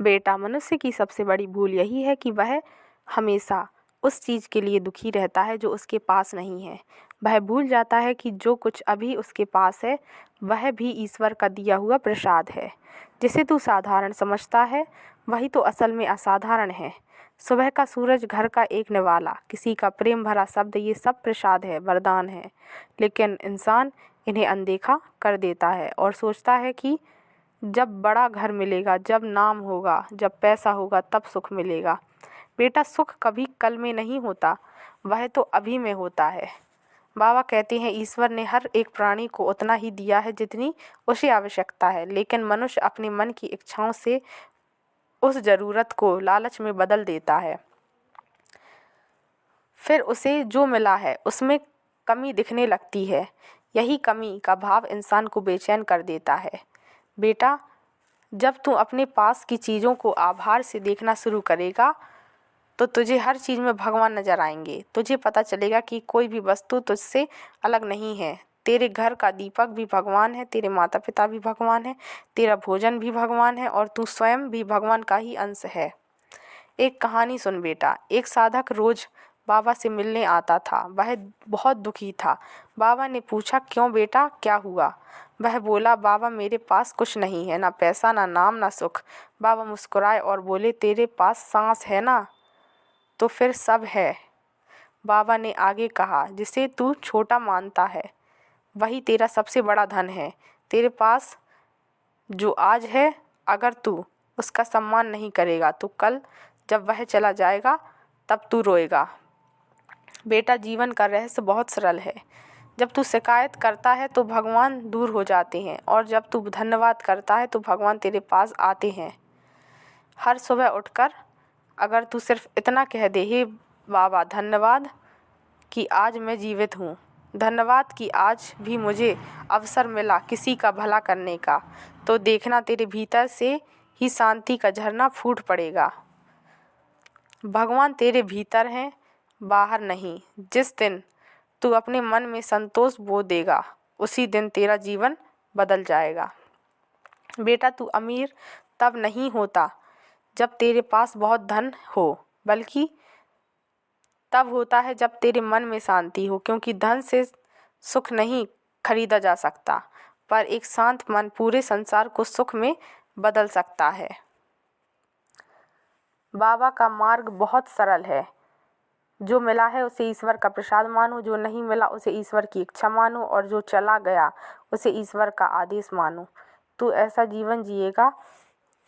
बेटा, मनुष्य की सबसे बड़ी भूल यही है कि वह हमेशा उस चीज़ के लिए दुखी रहता है जो उसके पास नहीं है। वह भूल जाता है कि जो कुछ अभी उसके पास है वह भी ईश्वर का दिया हुआ प्रसाद है। जिसे तू साधारण समझता है वही तो असल में असाधारण है। सुबह का सूरज, घर का एक निवाला, किसी का प्रेम भरा शब्द, ये सब प्रसाद है, वरदान है। लेकिन इंसान इन्हें अनदेखा कर देता है और सोचता है कि जब बड़ा घर मिलेगा, जब नाम होगा, जब पैसा होगा तब सुख मिलेगा। बेटा, सुख कभी कल में नहीं होता, वह तो अभी में होता है। बाबा कहते हैं ईश्वर ने हर एक प्राणी को उतना ही दिया है जितनी उसे आवश्यकता है, लेकिन मनुष्य अपने मन की इच्छाओं से उस ज़रूरत को लालच में बदल देता है। फिर उसे जो मिला है उसमें कमी दिखने लगती है। यही कमी का भाव इंसान को बेचैन कर देता है। बेटा, जब तू अपने पास की चीज़ों को आभार से देखना शुरू करेगा तो तुझे हर चीज़ में भगवान नजर आएंगे। तुझे पता चलेगा कि कोई भी वस्तु तुझसे अलग नहीं है। तेरे घर का दीपक भी भगवान है, तेरे माता पिता भी भगवान है, तेरा भोजन भी भगवान है और तू स्वयं भी भगवान का ही अंश है। एक कहानी सुन बेटा। एक साधक रोज बाबा से मिलने आता था। वह बहुत दुखी था। बाबा ने पूछा, क्यों बेटा, क्या हुआ? वह बोला, बाबा मेरे पास कुछ नहीं है, ना पैसा, ना नाम, ना सुख। बाबा मुस्कुराए और बोले, तेरे पास सांस है ना, तो फिर सब है। बाबा ने आगे कहा, जिसे तू छोटा मानता है वही तेरा सबसे बड़ा धन है। तेरे पास जो आज है, अगर तू उसका सम्मान नहीं करेगा तो कल जब वह चला जाएगा तब तू रोएगा। बेटा, जीवन का रहस्य बहुत सरल है। जब तू शिकायत करता है तो भगवान दूर हो जाते हैं और जब तू धन्यवाद करता है तो भगवान तेरे पास आते हैं। हर सुबह उठकर अगर तू सिर्फ इतना कह दे, हे बाबा धन्यवाद कि आज मैं जीवित हूँ, धन्यवाद कि आज भी मुझे अवसर मिला किसी का भला करने का, तो देखना तेरे भीतर से ही शांति का झरना फूट पड़ेगा। भगवान तेरे भीतर हैं, बाहर नहीं। जिस दिन तू अपने मन में संतोष बो देगा उसी दिन तेरा जीवन बदल जाएगा। बेटा, तू अमीर तब नहीं होता जब तेरे पास बहुत धन हो, बल्कि तब होता है जब तेरे मन में शांति हो, क्योंकि धन से सुख नहीं खरीदा जा सकता, पर एक शांत मन पूरे संसार को सुख में बदल सकता है। बाबा का मार्ग बहुत सरल है। जो मिला है उसे ईश्वर का प्रसाद मानो, जो नहीं मिला उसे ईश्वर की इच्छा मानो और जो चला गया उसे ईश्वर का आदेश मानो। तू ऐसा जीवन जिएगा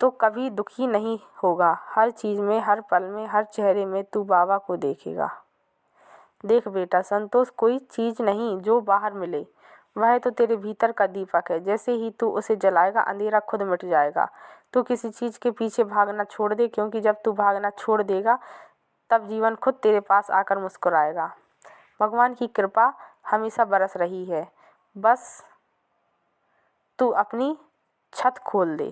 तो कभी दुखी नहीं होगा। हर चीज़ में, हर पल में, हर चेहरे में तू बाबा को देखेगा। देख बेटा, संतोष कोई चीज़ नहीं जो बाहर मिले, वह तो तेरे भीतर का दीपक है। जैसे ही तू उसे जलाएगा अंधेरा खुद मिट जाएगा। तू किसी चीज़ के पीछे भागना छोड़ दे, क्योंकि जब तू भागना छोड़ देगा तब जीवन खुद तेरे पास आकर मुस्कुराएगा। भगवान की कृपा हमेशा बरस रही है, बस तू अपनी छत खोल दे,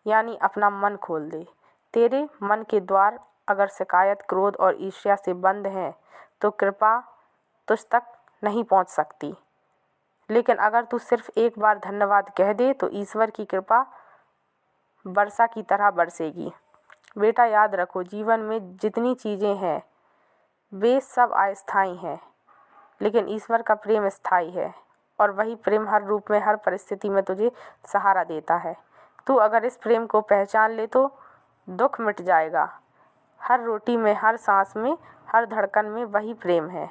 यानी अपना मन खोल दे। तेरे मन के द्वार अगर शिकायत, क्रोध और ईर्ष्या से बंद हैं तो कृपा तुझ तक नहीं पहुंच सकती। लेकिन अगर तू सिर्फ एक बार धन्यवाद कह दे तो ईश्वर की कृपा वर्षा की तरह बरसेगी। बेटा, याद रखो, जीवन में जितनी चीज़ें हैं वे सब अस्थायी हैं, लेकिन ईश्वर का प्रेम स्थायी है और वही प्रेम हर रूप में, हर परिस्थिति में तुझे सहारा देता है। तू अगर इस प्रेम को पहचान ले तो दुख मिट जाएगा। हर रोटी में, हर सांस में, हर धड़कन में वही प्रेम है।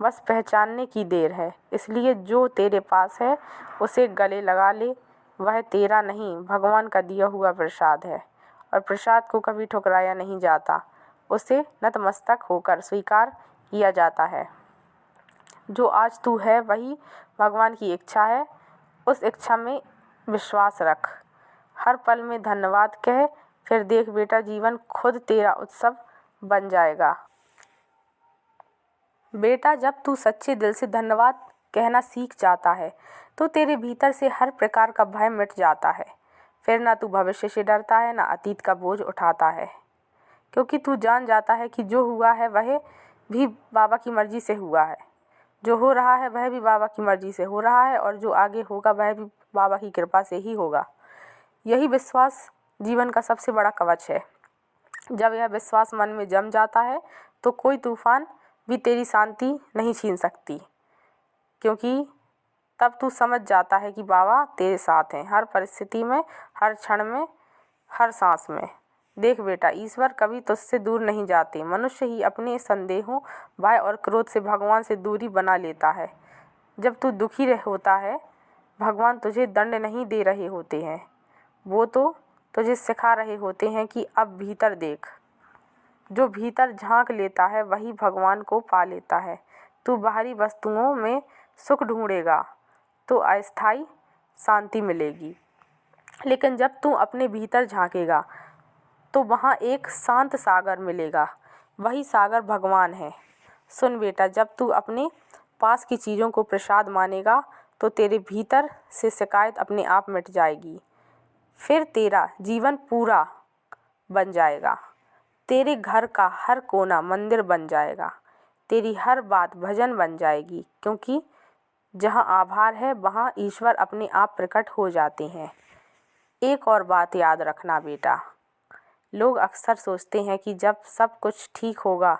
बस पहचानने की देर है। इसलिए जो तेरे पास है उसे गले लगा ले। वह तेरा नहीं, भगवान का दिया हुआ प्रसाद है और प्रसाद को कभी ठुकराया नहीं जाता, उसे नतमस्तक होकर स्वीकार किया जाता है। जो आज तू है वही भगवान की इच्छा है। उस इच्छा में विश्वास रख, हर पल में धन्यवाद कह, फिर देख बेटा, जीवन खुद तेरा उत्सव बन जाएगा। बेटा, जब तू सच्चे दिल से धन्यवाद कहना सीख जाता है तो तेरे भीतर से हर प्रकार का भय मिट जाता है। फिर ना तू भविष्य से डरता है, ना अतीत का बोझ उठाता है, क्योंकि तू जान जाता है कि जो हुआ है वह भी बाबा की मर्जी से हुआ है, जो हो रहा है वह भी बाबा की मर्जी से हो रहा है और जो आगे होगा वह भी बाबा की कृपा से ही होगा। यही विश्वास जीवन का सबसे बड़ा कवच है। जब यह विश्वास मन में जम जाता है तो कोई तूफान भी तेरी शांति नहीं छीन सकती, क्योंकि तब तू समझ जाता है कि बाबा तेरे साथ हैं, हर परिस्थिति में, हर क्षण में, हर सांस में। देख बेटा, ईश्वर कभी तुझसे दूर नहीं जाते। मनुष्य ही अपने संदेहों, भय और क्रोध से भगवान से दूरी बना लेता है। जब तू दुखी होता है, भगवान तुझे दंड नहीं दे रहे होते हैं, वो तो तुझे सिखा रहे होते हैं कि अब भीतर देख। जो भीतर झांक लेता है वही भगवान को पा लेता है। तू बाहरी वस्तुओं में सुख ढूंढेगा तो अस्थायी शांति मिलेगी, लेकिन जब तू अपने भीतर झांकेगा तो वहाँ एक शांत सागर मिलेगा। वही सागर भगवान है। सुन बेटा, जब तू अपने पास की चीज़ों को प्रसाद मानेगा तो तेरे भीतर से शिकायत अपने आप मिट जाएगी। फिर तेरा जीवन पूरा बन जाएगा। तेरे घर का हर कोना मंदिर बन जाएगा। तेरी हर बात भजन बन जाएगी, क्योंकि जहाँ आभार है वहाँ ईश्वर अपने आप प्रकट हो जाते हैं। एक और बात याद रखना बेटा, लोग अक्सर सोचते हैं कि जब सब कुछ ठीक होगा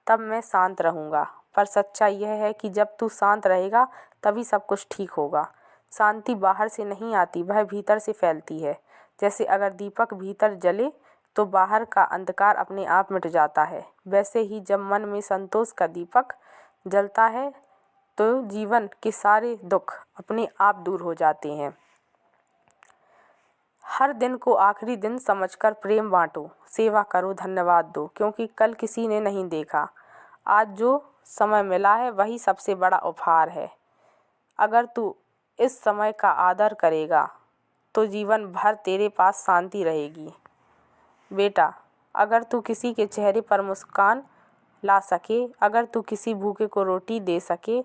तब मैं शांत रहूँगा, पर सच्चाई यह है कि जब तू शांत रहेगा तभी सब कुछ ठीक होगा। शांति बाहर से नहीं आती, वह भीतर से फैलती है। जैसे अगर दीपक भीतर जले तो बाहर का अंधकार अपने आप मिट जाता है, वैसे ही जब मन में संतोष का दीपक जलता है तो जीवन के सारे दुख अपने आप दूर हो जाते हैं। हर दिन को आखिरी दिन समझकर प्रेम बांटो, सेवा करो, धन्यवाद दो, क्योंकि कल किसी ने नहीं देखा। आज जो समय मिला है वही सबसे बड़ा उपहार है। अगर तू इस समय का आदर करेगा तो जीवन भर तेरे पास शांति रहेगी। बेटा, अगर तू किसी के चेहरे पर मुस्कान ला सके, अगर तू किसी भूखे को रोटी दे सके,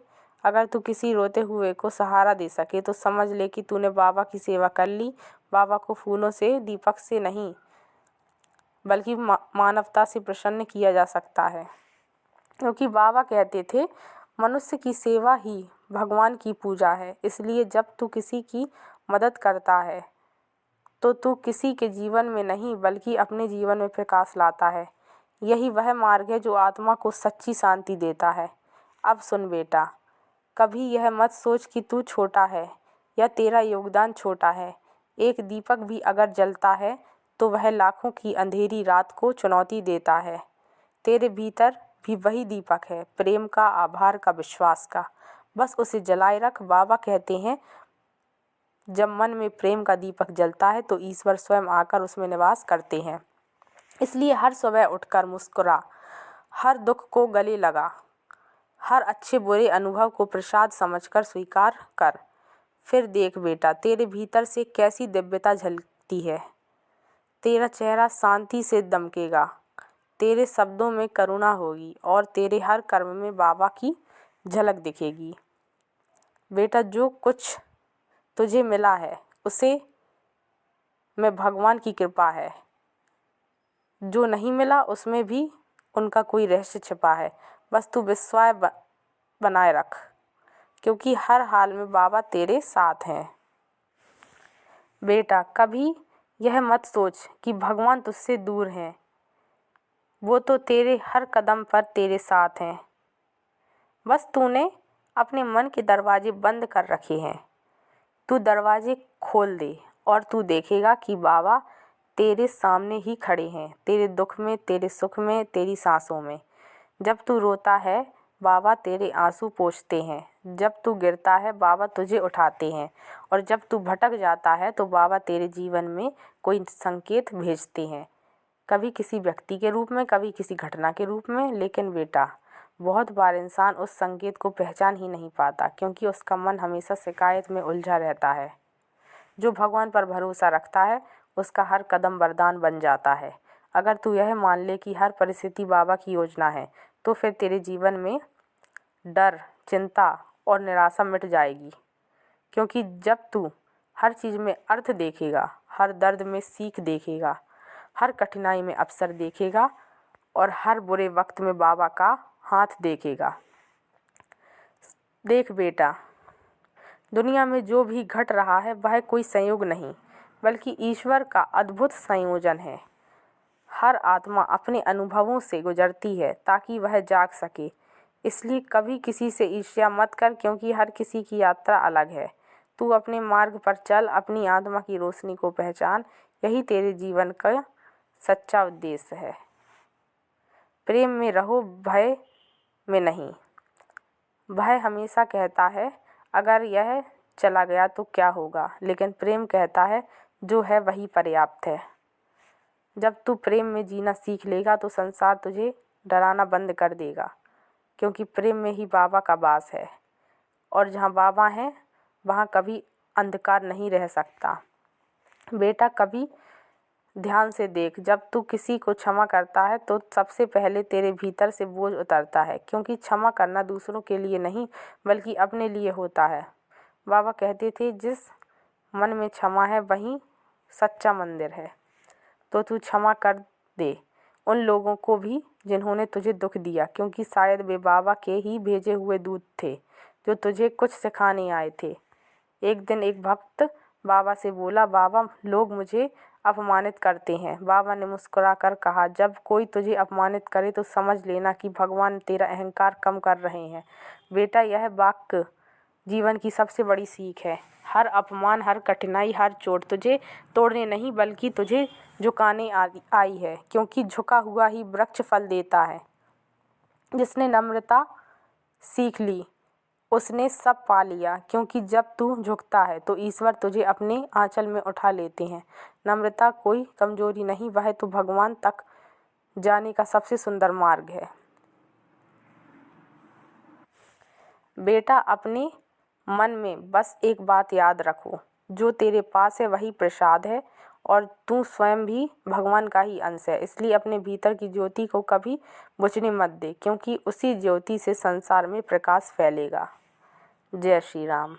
अगर तू किसी रोते हुए को सहारा दे सके, तो समझ ले कि तूने बाबा की सेवा कर ली। बाबा को फूलों से, दीपक से नहीं, बल्कि मानवता से प्रसन्न किया जा सकता है, क्योंकि बाबा कहते थे मनुष्य की सेवा ही भगवान की पूजा है। इसलिए जब तू किसी की मदद करता है तो तू किसी के जीवन में नहीं बल्कि अपने जीवन में प्रकाश लाता है। यही वह मार्ग है जो आत्मा को सच्ची शांति देता है। अब सुन बेटा, कभी यह मत सोच कि तू छोटा है या तेरा योगदान छोटा है। एक दीपक भी अगर जलता है तो वह लाखों की अंधेरी रात को चुनौती देता है। तेरे भीतर भी वही दीपक है, प्रेम का, आभार का, विश्वास का। बस उसे जलाए रख। बाबा कहते हैं जब मन में प्रेम का दीपक जलता है तो ईश्वर स्वयं आकर उसमें निवास करते हैं। इसलिए हर सुबह उठकर मुस्कुरा, हर दुख को गले लगा, हर अच्छे बुरे अनुभव को प्रसाद समझकर स्वीकार कर। फिर देख बेटा, तेरे भीतर से कैसी दिव्यता झलकती है। तेरा चेहरा शांति से दमकेगा, तेरे शब्दों में करुणा होगी और तेरे हर कर्म में बाबा की झलक दिखेगी। बेटा, जो कुछ तुझे मिला है उसे में भगवान की कृपा है, जो नहीं मिला उसमें भी उनका कोई रहस्य छिपा है। बस तू विश्वास बनाए रख, क्योंकि हर हाल में बाबा तेरे साथ हैं। बेटा, कभी यह मत सोच कि भगवान तुझसे दूर हैं, वो तो तेरे हर कदम पर तेरे साथ हैं। बस तूने अपने मन के दरवाजे बंद कर रखे हैं। तू दरवाजे खोल दे और तू देखेगा कि बाबा तेरे सामने ही खड़े हैं, तेरे दुख में, तेरे सुख में, तेरी सांसों में। जब तू रोता है बाबा तेरे आंसू पोंछते हैं, जब तू गिरता है बाबा तुझे उठाते हैं, और जब तू भटक जाता है तो बाबा तेरे जीवन में कोई संकेत भेजते हैं, कभी किसी व्यक्ति के रूप में, कभी किसी घटना के रूप में। लेकिन बेटा, बहुत बार इंसान उस संकेत को पहचान ही नहीं पाता, क्योंकि उसका मन हमेशा शिकायत में उलझा रहता है। जो भगवान पर भरोसा रखता है उसका हर कदम वरदान बन जाता है। अगर तू यह मान ले कि हर परिस्थिति बाबा की योजना है तो फिर तेरे जीवन में डर, चिंता और निराशा मिट जाएगी, क्योंकि जब तू हर चीज़ में अर्थ देखेगा, हर दर्द में सीख देखेगा, हर कठिनाई में अवसर देखेगा और हर बुरे वक्त में बाबा का हाथ देखेगा। देख बेटा, दुनिया में जो भी घट रहा है वह कोई संयोग नहीं, बल्कि ईश्वर का अद्भुत संयोजन है। हर आत्मा अपने अनुभवों से गुजरती है ताकि वह जाग सके। इसलिए कभी किसी से ईर्ष्या मत कर, क्योंकि हर किसी की यात्रा अलग है। तू अपने मार्ग पर चल, अपनी आत्मा की रोशनी को पहचान। यही तेरे जीवन का सच्चा उद्देश्य है। प्रेम में रहो, भय में नहीं। भय हमेशा कहता है अगर यह चला गया तो क्या होगा, लेकिन प्रेम कहता है जो है वही पर्याप्त है। जब तू प्रेम में जीना सीख लेगा तो संसार तुझे डराना बंद कर देगा, क्योंकि प्रेम में ही बाबा का वास है, और जहाँ बाबा हैं वहाँ कभी अंधकार नहीं रह सकता। बेटा, कभी ध्यान से देख, जब तू किसी को क्षमा करता है तो सबसे पहले तेरे भीतर से बोझ उतरता है, क्योंकि क्षमा करना दूसरों के लिए नहीं बल्कि अपने लिए होता है। बाबा कहते थे जिस मन में क्षमा है वहीं सच्चा मंदिर है। तो तू क्षमा कर दे उन लोगों को भी जिन्होंने तुझे दुख दिया, क्योंकि शायद वे बाबा के ही भेजे हुए दूत थे जो तुझे कुछ सिखाने आए थे। एक दिन एक भक्त बाबा से बोला, बाबा, लोग मुझे अपमानित करते हैं। बाबा ने मुस्कुराकर कहा, जब कोई तुझे अपमानित करे तो समझ लेना कि भगवान तेरा अहंकार कम कर रहे हैं। बेटा, यह वाक्य जीवन की सबसे बड़ी सीख है। हर अपमान, हर कठिनाई, हर चोट तुझे तोड़ने नहीं बल्कि तुझे झुकाने आई है, क्योंकि झुका हुआ ही वृक्ष फल देता है। जिसने नम्रता सीख ली उसने सब पा लिया, क्योंकि जब तू झुकता है तो ईश्वर तुझे अपने आंचल में उठा लेते हैं। नम्रता कोई कमजोरी नहीं, वह तो भगवान तक जाने का सबसे सुंदर मार्ग है। बेटा, अपने मन में बस एक बात याद रखो, जो तेरे पास है वही प्रसाद है, और तू स्वयं भी भगवान का ही अंश है। इसलिए अपने भीतर की ज्योति को कभी बुझने मत दे, क्योंकि उसी ज्योति से संसार में प्रकाश फैलेगा। जय श्री राम।